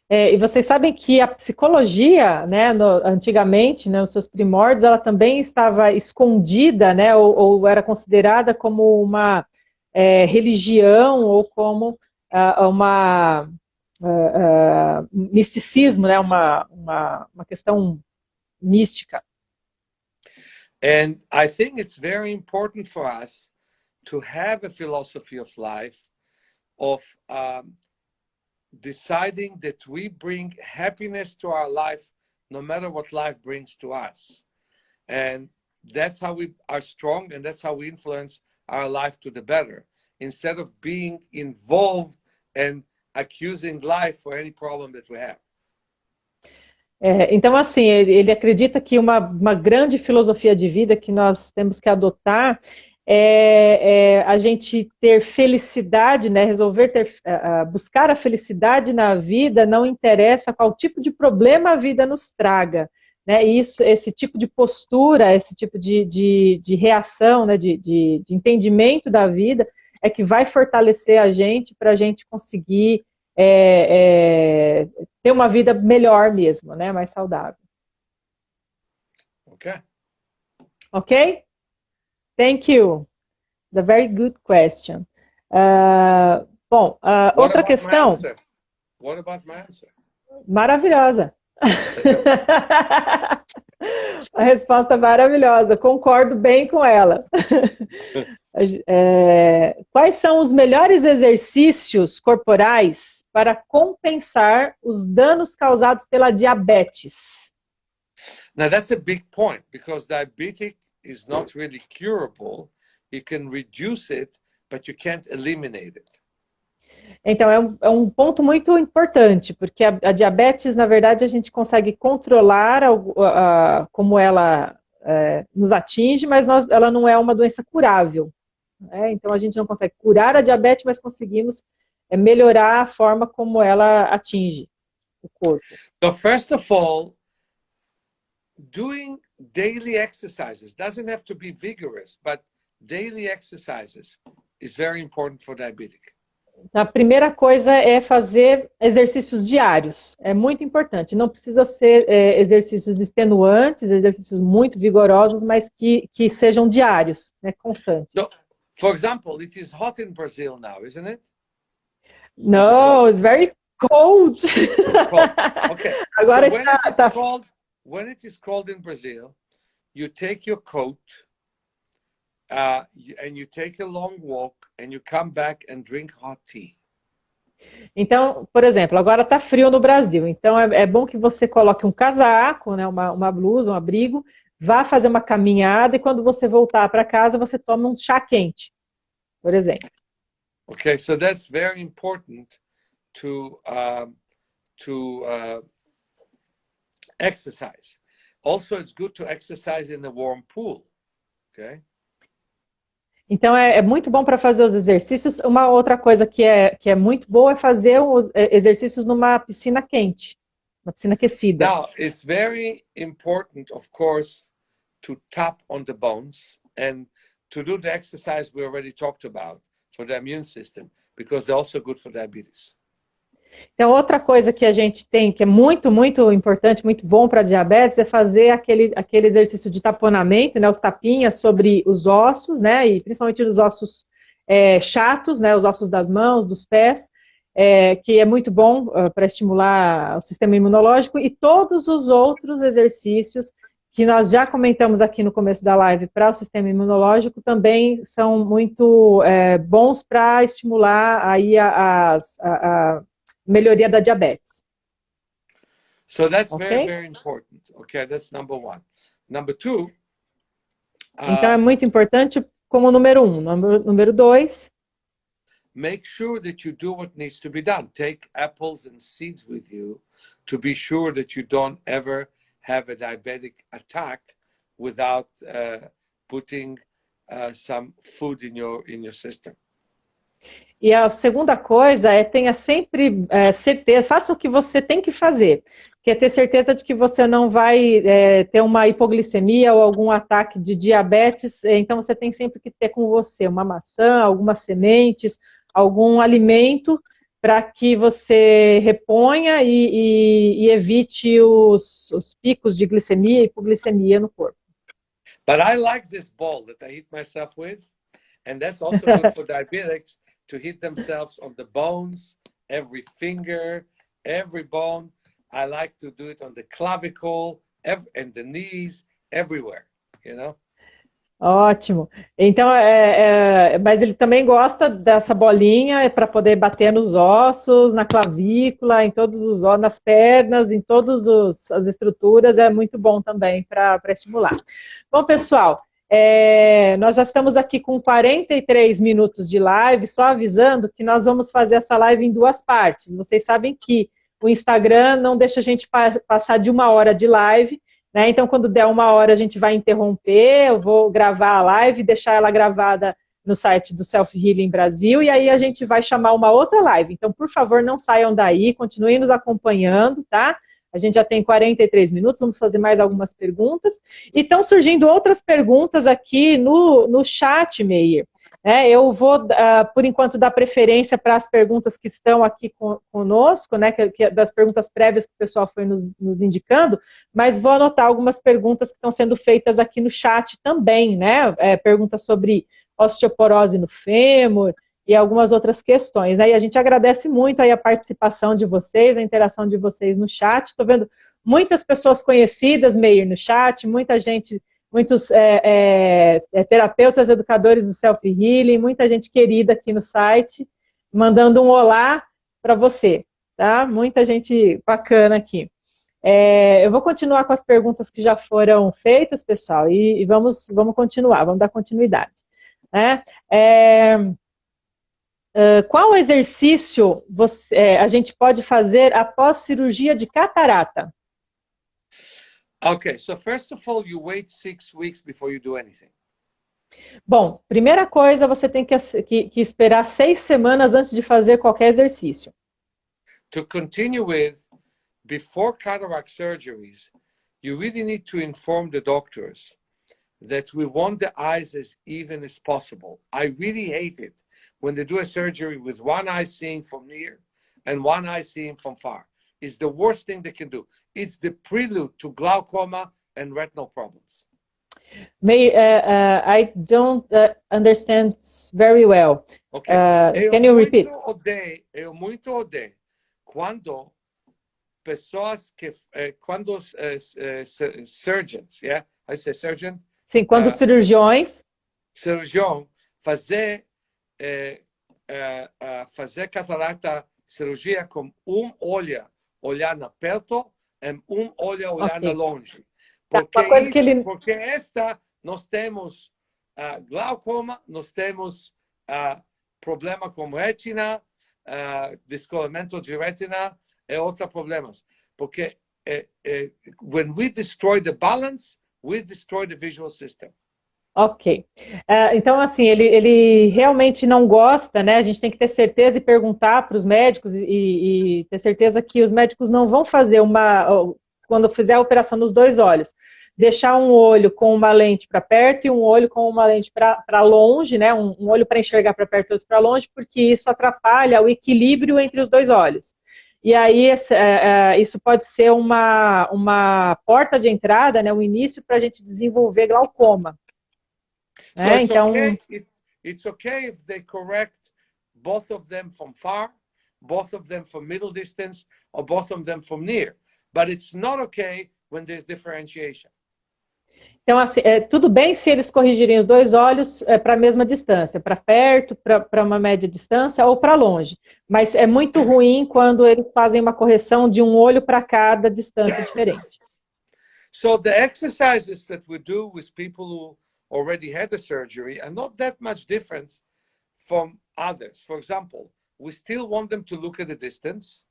E vocês sabem que a psicologia, né, antigamente, né, nos seus primórdios, ela também estava escondida, né, ou era considerada como uma religião ou como uma misticismo, né, uma questão mística. And I think it's very important for us to have a philosophy of life of deciding that we bring happiness to our life no matter what life brings to us. And that's how we are strong and that's how we influence our life to the better, instead of being involved and accusing life for any problem that we have. Então, assim, ele acredita que uma grande filosofia de vida que nós temos que adotar é a gente ter felicidade, né, buscar a felicidade na vida, não interessa qual tipo de problema a vida nos traga, né, e esse tipo de postura, esse tipo de reação, né, de entendimento da vida é que vai fortalecer a gente para a gente conseguir ter uma vida melhor mesmo, né, mais saudável. Okay. Ok? Thank you. The very good question. Bom, outra questão. What about my answer? Maravilhosa. A resposta maravilhosa. Concordo bem com ela. Quais são os melhores exercícios corporais para compensar os danos causados pela diabetes? Now that's a big point, because diabetes is not really curable. You can reduce it, but you can't eliminate it. Então, é um ponto muito importante, porque a diabetes, na verdade, a gente consegue controlar como ela nos atinge, mas ela não é uma doença curável. Né? Então, a gente não consegue curar a diabetes, mas conseguimos melhorar a forma como ela atinge o corpo. So first of all, doing daily exercises doesn't have to be vigorous, but daily exercises is very important for diabetic. A primeira coisa é fazer exercícios diários. É muito importante. Não precisa ser exercícios extenuantes, exercícios muito vigorosos, mas que sejam diários, né, constantes. So, for example, it is hot in Brazil now, isn't it? No, it's very cold. Cold. Okay. Agora so when it is cold in Brazil, you take your coat and you take a long walk and you come back and drink hot tea. Então, por exemplo, agora está frio no Brasil, então é bom que você coloque um casaco, né, uma blusa, um abrigo, vá fazer uma caminhada e quando você voltar para casa, você toma um chá quente, por exemplo. Okay, so that's very important to exercise. Also, it's good to exercise in a warm pool, okay? Então, é muito bom para fazer os exercícios. Uma outra coisa que é muito boa é fazer os exercícios numa piscina quente, uma piscina aquecida. Now, it's very important, of course, to tap on the bones and to do the exercise we already talked about for the immune system, because they're also good for diabetes. Então, outra coisa que a gente tem, que é muito, muito importante, muito bom para diabetes, é fazer aquele exercício de taponamento, né, os tapinhas sobre os ossos, né, e principalmente os ossos chatos, né, os ossos das mãos, dos pés, que é muito bom para estimular o sistema imunológico, e todos os outros exercícios que nós já comentamos aqui no começo da live para o sistema imunológico também são muito bons para estimular aí a melhoria da diabetes. So that's very, very important. Okay, that's number one. Number two. Então é muito importante como número 1. Número 2. Make sure that you do what needs to be done. Take apples and seeds with you to be sure that you don't ever have a diabetic attack without putting some food in your system. E a segunda coisa tenha sempre certeza, faça o que você tem que fazer, que é ter certeza de que você não vai ter uma hipoglicemia ou algum ataque de diabetes, então você tem sempre que ter com você uma maçã, algumas sementes, algum alimento para que você reponha e evite os picos de glicemia e hipoglicemia no corpo. But I like this ball that I hit myself with, and that's also good for diabetics. To hit themselves on the bones, every finger, every bone. I like to do it on the clavicle and the knees, everywhere, you know? Ótimo. Então, mas ele também gosta dessa bolinha para poder bater nos ossos, na clavícula, em todos os ossos, nas pernas, em todas as estruturas, é muito bom também para estimular. Bom, pessoal, nós já estamos aqui com 43 minutos de live, só avisando que nós vamos fazer essa live em 2 partes. Vocês sabem que o Instagram não deixa a gente passar de 1 hora de live, né? Então, quando der 1 hora, a gente vai interromper, eu vou gravar a live, deixar ela gravada no site do Self Healing Brasil, e aí a gente vai chamar uma outra live. Então, por favor, não saiam daí, continuem nos acompanhando, tá? A gente já tem 43 minutos, vamos fazer mais algumas perguntas. E estão surgindo outras perguntas aqui no chat, Meir. Eu vou, por enquanto, dar preferência para as perguntas que estão aqui conosco, né, das perguntas prévias que o pessoal foi nos indicando, mas vou anotar algumas perguntas que estão sendo feitas aqui no chat também, né? Perguntas sobre osteoporose no fêmur e algumas outras questões. Né? E a gente agradece muito aí a participação de vocês, a interação de vocês no chat. Estou vendo muitas pessoas conhecidas, Meir, no chat, muita gente, muitos terapeutas, educadores do Self Healing, muita gente querida aqui no site, mandando um olá para você, tá? Muita gente bacana aqui. Eu vou continuar com as perguntas que já foram feitas, pessoal, e vamos continuar, vamos dar continuidade. Né? Qual exercício a gente pode fazer após cirurgia de catarata? Okay, so first of all, you wait 6 weeks before you do anything. Bom, primeira coisa, você tem que esperar 6 semanas antes de fazer qualquer exercício. To continue with, before cataract surgeries, you really need to inform the doctors that we want the eyes as even as possible. I really hate it when they do a surgery with one eye seeing from near and one eye seeing from far. It's the worst thing they can do. It's the prelude to glaucoma and retinal problems. I don't understand very well. Okay. Can you repeat? Eu muito odeio quando pessoas que, quando surgeons, yeah? I say surgeon? Sim, quando cirurgiões... Cirurgião fazer catarata cirurgia com olhar na perto e olhar Ok. na longe. Tá, Porque, uma coisa que ele... porque nós temos glaucoma, nós temos problema com retina, descolamento de retina e outros problemas. Porque when we destroy the balance, we destroy the visual system. Ok. Então, assim, ele realmente não gosta, né? A gente tem que ter certeza e perguntar para os médicos e ter certeza que os médicos não vão fazer quando fizer a operação nos dois olhos, deixar um olho com uma lente para perto e um olho com uma lente para longe, né? Um olho para enxergar para perto e outro para longe, porque isso atrapalha o equilíbrio entre os dois olhos. E aí isso pode ser uma porta de entrada, né? Um início para a gente desenvolver glaucoma. So it's okay if they correct both of them from far, both of them from middle distance, or both of them from near. But it's not okay when there's differentiation. Então, assim, tudo bem se eles corrigirem os dois olhos para a mesma distância, para perto, para uma média distância ou para longe. Mas é muito ruim quando eles fazem uma correção de um olho para cada distância diferente. So the exercises that we do with people who already had the surgery are not that much different from others. For example, we still want them to look at the distance,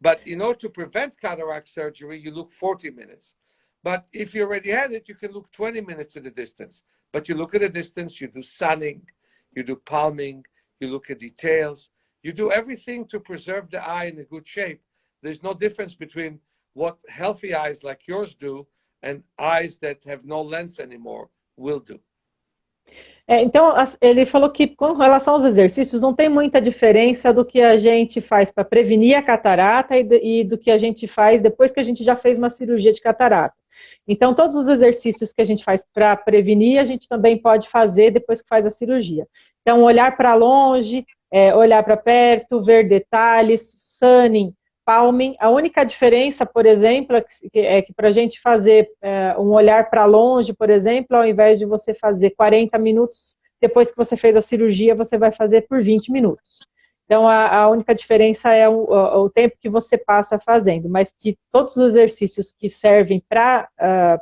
but in order to prevent cataract surgery, you look 40 minutes. But if you already had it, you can look 20 minutes at the distance. But you look at the distance, you do sunning, you do palming, you look at details, you do everything to preserve the eye in a good shape. There's no difference between what healthy eyes like yours do and eyes that have no lens anymore will do. Então, ele falou que com relação aos exercícios, não tem muita diferença do que a gente faz para prevenir a catarata e do que a gente faz depois que a gente já fez uma cirurgia de catarata. Então, todos os exercícios que a gente faz para prevenir, a gente também pode fazer depois que faz a cirurgia. Então, olhar para longe, olhar para perto, ver detalhes, sunning, palming. A única diferença, por exemplo, é que para a gente fazer um olhar para longe, por exemplo, ao invés de você fazer 40 minutos, depois que você fez a cirurgia, você vai fazer por 20 minutos. Então, a única diferença é o tempo que você passa fazendo, mas que todos os exercícios que servem para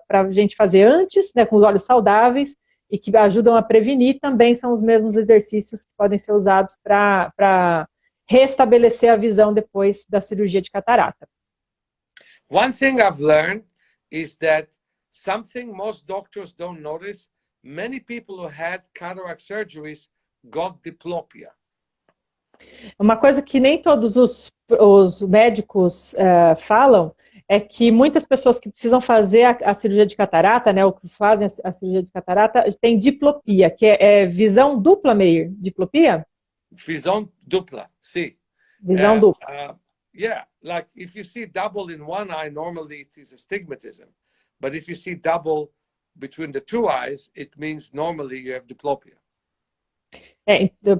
a gente fazer antes, né, com os olhos saudáveis, e que ajudam a prevenir, também são os mesmos exercícios que podem ser usados para restabelecer a visão depois da cirurgia de catarata. One thing I've learned is that something most doctors don't notice, many people who had cataract surgeries got diplopia. Uma coisa que nem todos os médicos falam é que muitas pessoas que precisam fazer a cirurgia de catarata, né, ou que fazem a cirurgia de catarata, têm diplopia, que é visão dupla, Meir? Diplopia? Visão dupla, sim. Visão dupla. Yeah, like if you see double in one eye, normally it is astigmatism. But if you see double between the two eyes, it means normally you have diplopia.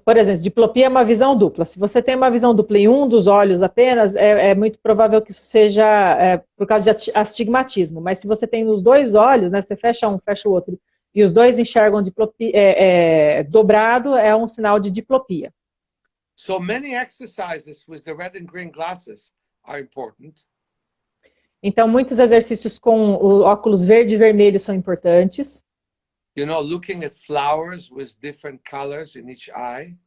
Por exemplo, diplopia é uma visão dupla. Se você tem uma visão dupla em um dos olhos apenas, é muito provável que isso seja por causa de astigmatismo. Mas se você tem nos dois olhos, né, você fecha um, fecha o outro, e os dois enxergam dobrado, é um sinal de diplopia. So many exercises with the red and green glasses are important. Então, muitos exercícios com o óculos verde e vermelho são importantes. You know, looking at flowers with different colors in each eye.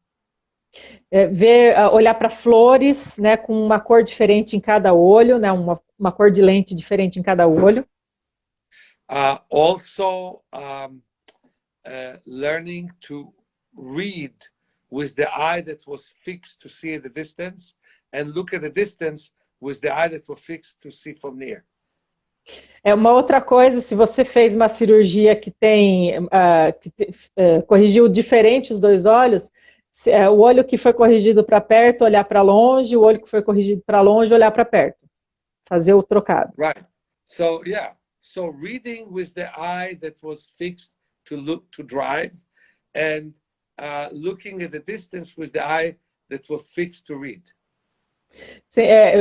Olhar para flores, né, com uma cor diferente em cada olho, né, uma cor de lente diferente em cada olho. Also, learning to read with the eye that was fixed to see at the distance, and look at the distance with the eye that was fixed to see from near. É uma outra coisa, se você fez uma cirurgia que corrigiu diferente os dois olhos, o olho que foi corrigido para perto, olhar para longe, o olho que foi corrigido para longe, olhar para perto. Fazer o trocado. Right. So, yeah. So reading with the eye that was fixed to drive, and looking at the distance with the eye that was fixed to read.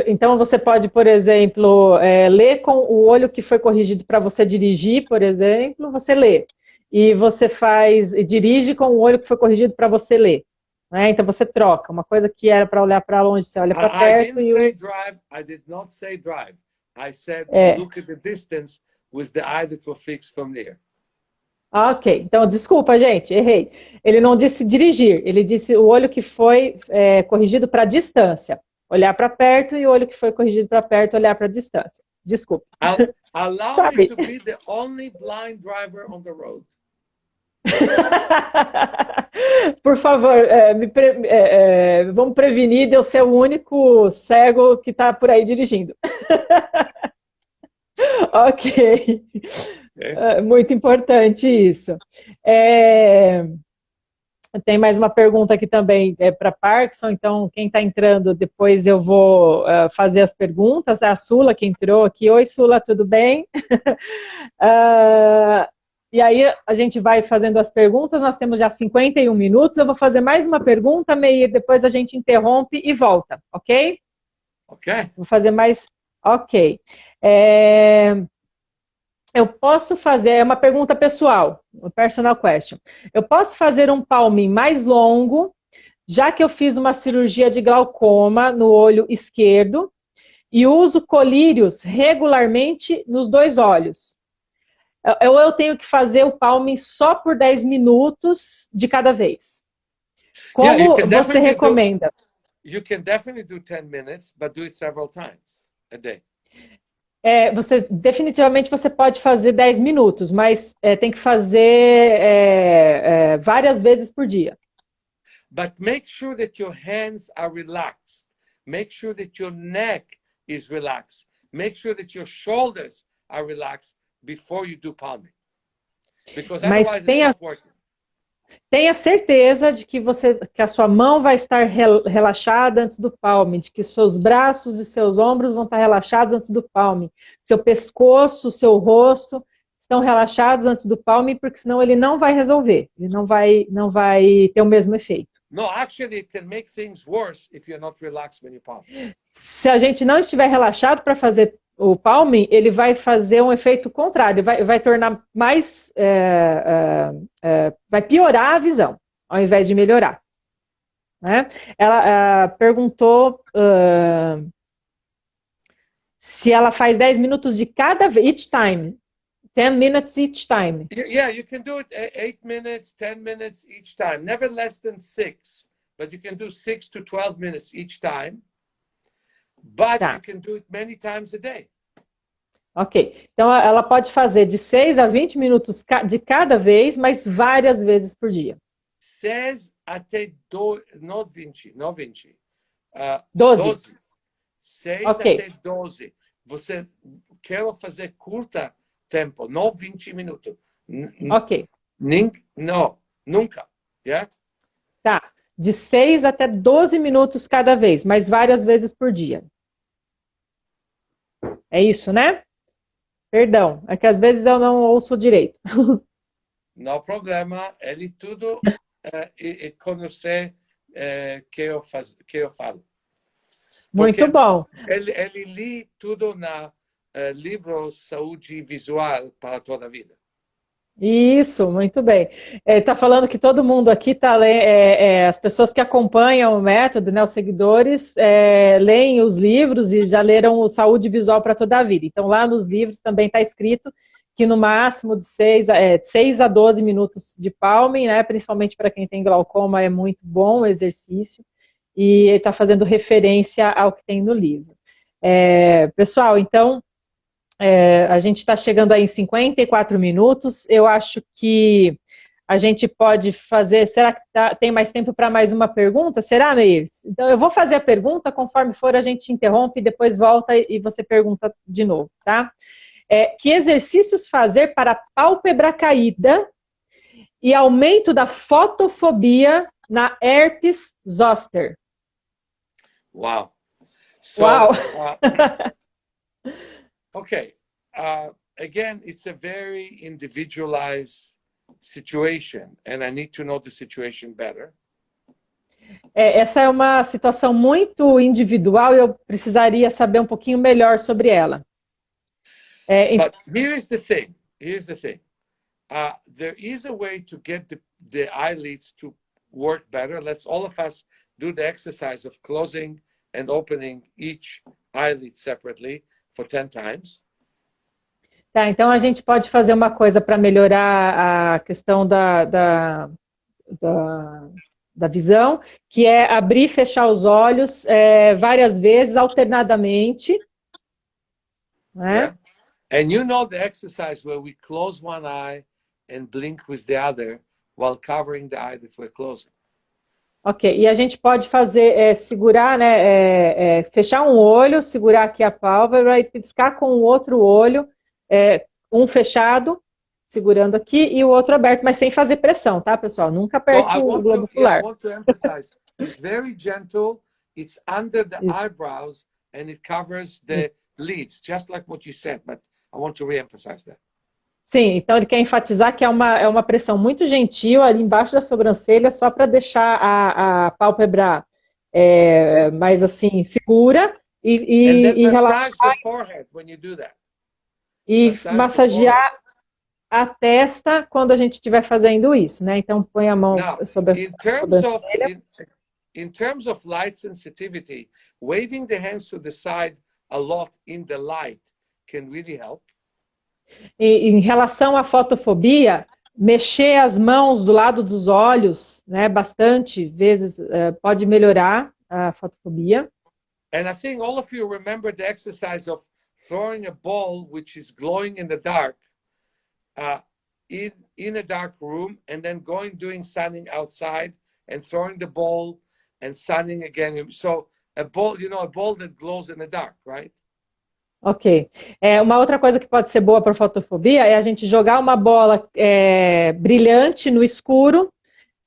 Então você pode, por exemplo, ler com o olho que foi corrigido para você dirigir, por exemplo, você lê. E você dirige com o olho que foi corrigido para você ler. Né? Então você troca. Uma coisa que era para olhar para longe, você olha para perto. I did not say drive. I said look at the distance with the eye that was fixed from near. Ok, então desculpa, gente, errei. Ele não disse dirigir, ele disse o olho que foi corrigido para distância. Olhar para perto, e o olho que foi corrigido para perto, olhar para distância. Desculpa. Allow me to be the only blind driver on the road. Por favor, vamos prevenir de eu ser o único cego que está por aí dirigindo. Ok. Muito importante isso. Tem mais uma pergunta aqui também para Parkinson, então quem está entrando, depois eu vou fazer as perguntas. É a Sula que entrou aqui. Oi, Sula, tudo bem? E aí a gente vai fazendo as perguntas, nós temos já 51 minutos, eu vou fazer mais uma pergunta, Meir, depois a gente interrompe e volta, ok? Ok. Vou fazer mais... Ok. Eu posso fazer, é uma pergunta pessoal, uma personal question. Eu posso fazer um palming mais longo, já que eu fiz uma cirurgia de glaucoma no olho esquerdo e uso colírios regularmente nos dois olhos. Eu tenho que fazer o palming só por 10 minutos de cada vez. Como você recomenda? You can definitely do 10 minutes, but do it several times a day. Definitivamente você pode fazer 10 minutos, mas tem que fazer várias vezes por dia. But make sure that your hands are relaxed. Make sure that your neck is relaxed. Make sure that your shoulders are relaxed before you do palming. Because otherwise it's not working. Tenha certeza de que a sua mão vai estar relaxada antes do palme, de que seus braços e seus ombros vão estar relaxados antes do palme, seu pescoço, seu rosto estão relaxados antes do palme, porque senão ele não vai resolver, ele não vai ter o mesmo efeito. No, actually it can make things worse if you're not relaxed when you palm. Se a gente não estiver relaxado para fazer o palming, ele vai fazer um efeito contrário, vai tornar mais, vai piorar a visão, ao invés de melhorar. Né? Ela perguntou se ela faz 10 minutos de cada vez, each time, 10 minutes each time. Yeah, you can do it 8 minutes, 10 minutes each time, never less than 6, but you can do 6 to 12 minutes each time. But you can do it many times a day. Ok. Então, ela pode fazer de 6 a 20 minutos de cada vez, mas várias vezes por dia. 6 até 12. 12. 6 até 12. Você quer fazer curta tempo, não 20 minutos. Ok. Não, nunca. Yeah? Tá. De 6 até 12 minutos cada vez, mas várias vezes por dia. É isso, né? Perdão, é que às vezes eu não ouço direito. Não problema, ele tudo conhecer que eu falo. Muito bom. Ele li tudo na livro Saúde Visual para toda a vida. Isso, muito bem. Está falando que todo mundo aqui está as pessoas que acompanham o método, né, os seguidores, leem os livros e já leram o Saúde Visual para toda a vida. Então, lá nos livros também está escrito que no máximo de 6 a 12 minutos de palming, né, principalmente para quem tem glaucoma, é muito bom o exercício. E ele está fazendo referência ao que tem no livro. Pessoal, então, A gente está chegando aí em 54 minutos. Eu acho que a gente pode fazer... Será que tem mais tempo para mais uma pergunta? Será, Meir? Então, eu vou fazer a pergunta, conforme for a gente interrompe, depois volta e você pergunta de novo, tá? Que exercícios fazer para pálpebra caída e aumento da fotofobia na herpes zoster? Wow. So, Uau! Okay. Again, it's a very individualized situation, and I need to know the situation better. Essa é uma situação muito individual e eu precisaria saber um pouquinho melhor sobre ela. But here's the thing. Here's the thing. There is a way to get the eyelids to work better. Let's all of us do the exercise of closing and opening each eyelid separately for 10 times. Tá, então a gente pode fazer uma coisa para melhorar a questão da visão, que é abrir e fechar os olhos várias vezes, alternadamente. Né? Yeah. And you know the exercise where we close one eye and blink with the other while covering the eye that we're closing. Ok, e a gente pode fazer, segurar, né, fechar um olho, segurar aqui a pálpebra e piscar com o outro olho, um fechado, segurando aqui, e o outro aberto, mas sem fazer pressão, tá, pessoal? Nunca aperte o globo ocular. I want to emphasize, it's very gentle, it's under the eyebrows, and it covers the lids, just like what you said, but I want to re-emphasize that. Sim, então ele quer enfatizar que é uma pressão muito gentil ali embaixo da sobrancelha, só para deixar a pálpebra mais assim, segura e relaxar. E massagear a testa quando a gente estiver fazendo isso, né? Então põe a mão sobre a sobrancelha. In terms of light sensitivity, waving the hands to the side a lot in the light can really help. E, em relação à fotofobia, mexer as mãos do lado dos olhos, né, bastante vezes pode melhorar a fotofobia. And I think all of you remember the exercise of throwing a ball which is glowing in the dark in a dark room, and then doing sunning outside and throwing the ball and sunning again. So a ball, a ball that glows in the dark, right? Ok. Uma outra coisa que pode ser boa para fotofobia é a gente jogar uma bola brilhante no escuro,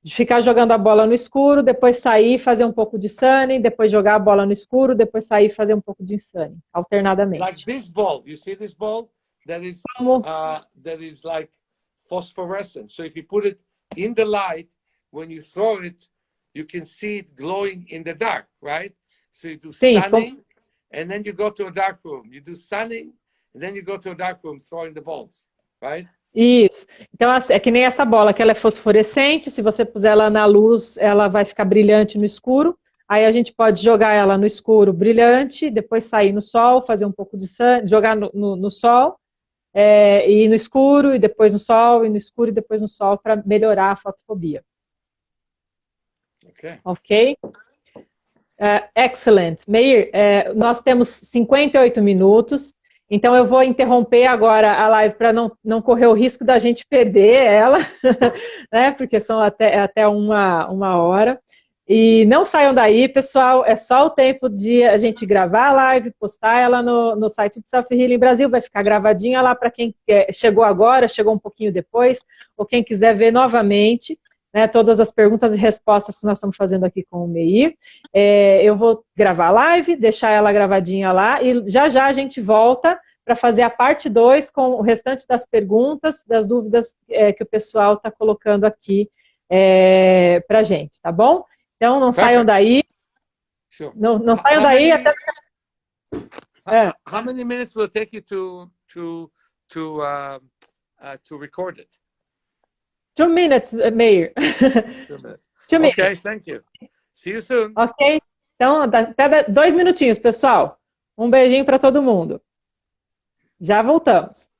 ficar jogando a bola no escuro, depois sair, fazer um pouco de sunning, depois jogar a bola no escuro, depois sair e fazer um pouco de sunning, alternadamente. Like this ball, you see this ball? That is like phosphorescent. So if you put it in the light, when you throw it, you can see it glowing in the dark, right? So you do sunning, and then you go to a dark room. You do sunning, and then you go to a dark room throwing the balls, right? Isso. Então, é que nem essa bola, que ela é fosforescente, se você puser ela na luz, ela vai ficar brilhante no escuro. Aí a gente pode jogar ela no escuro brilhante, depois sair no sol, fazer um pouco de sun, jogar no sol, e no escuro, e depois no sol, e no escuro, e depois no sol, para melhorar a fotofobia. Ok? Excellent. Meir, nós temos 58 minutos, então eu vou interromper agora a live para não correr o risco da gente perder ela, né, porque são até uma hora. E não saiam daí, pessoal, é só o tempo de a gente gravar a live, postar ela no site do Self Healing Brasil, vai ficar gravadinha lá para quem chegou agora, chegou um pouquinho depois, ou quem quiser ver novamente. Né, todas as perguntas e respostas que nós estamos fazendo aqui com o Meir. Eu vou gravar a live, deixar ela gravadinha lá, e já a gente volta para fazer a parte 2 com o restante das perguntas, das dúvidas que o pessoal está colocando aqui para a gente, tá bom? Então, não saiam daí. Sure. Não saiam daí até... How many minutes will it take you to record it? 2 minutes, Meir. 2 minutes. 2 minutes. Okay, thank you. See you soon. Ok? Então, até 2 minutinhos, pessoal. Um beijinho para todo mundo. Já voltamos.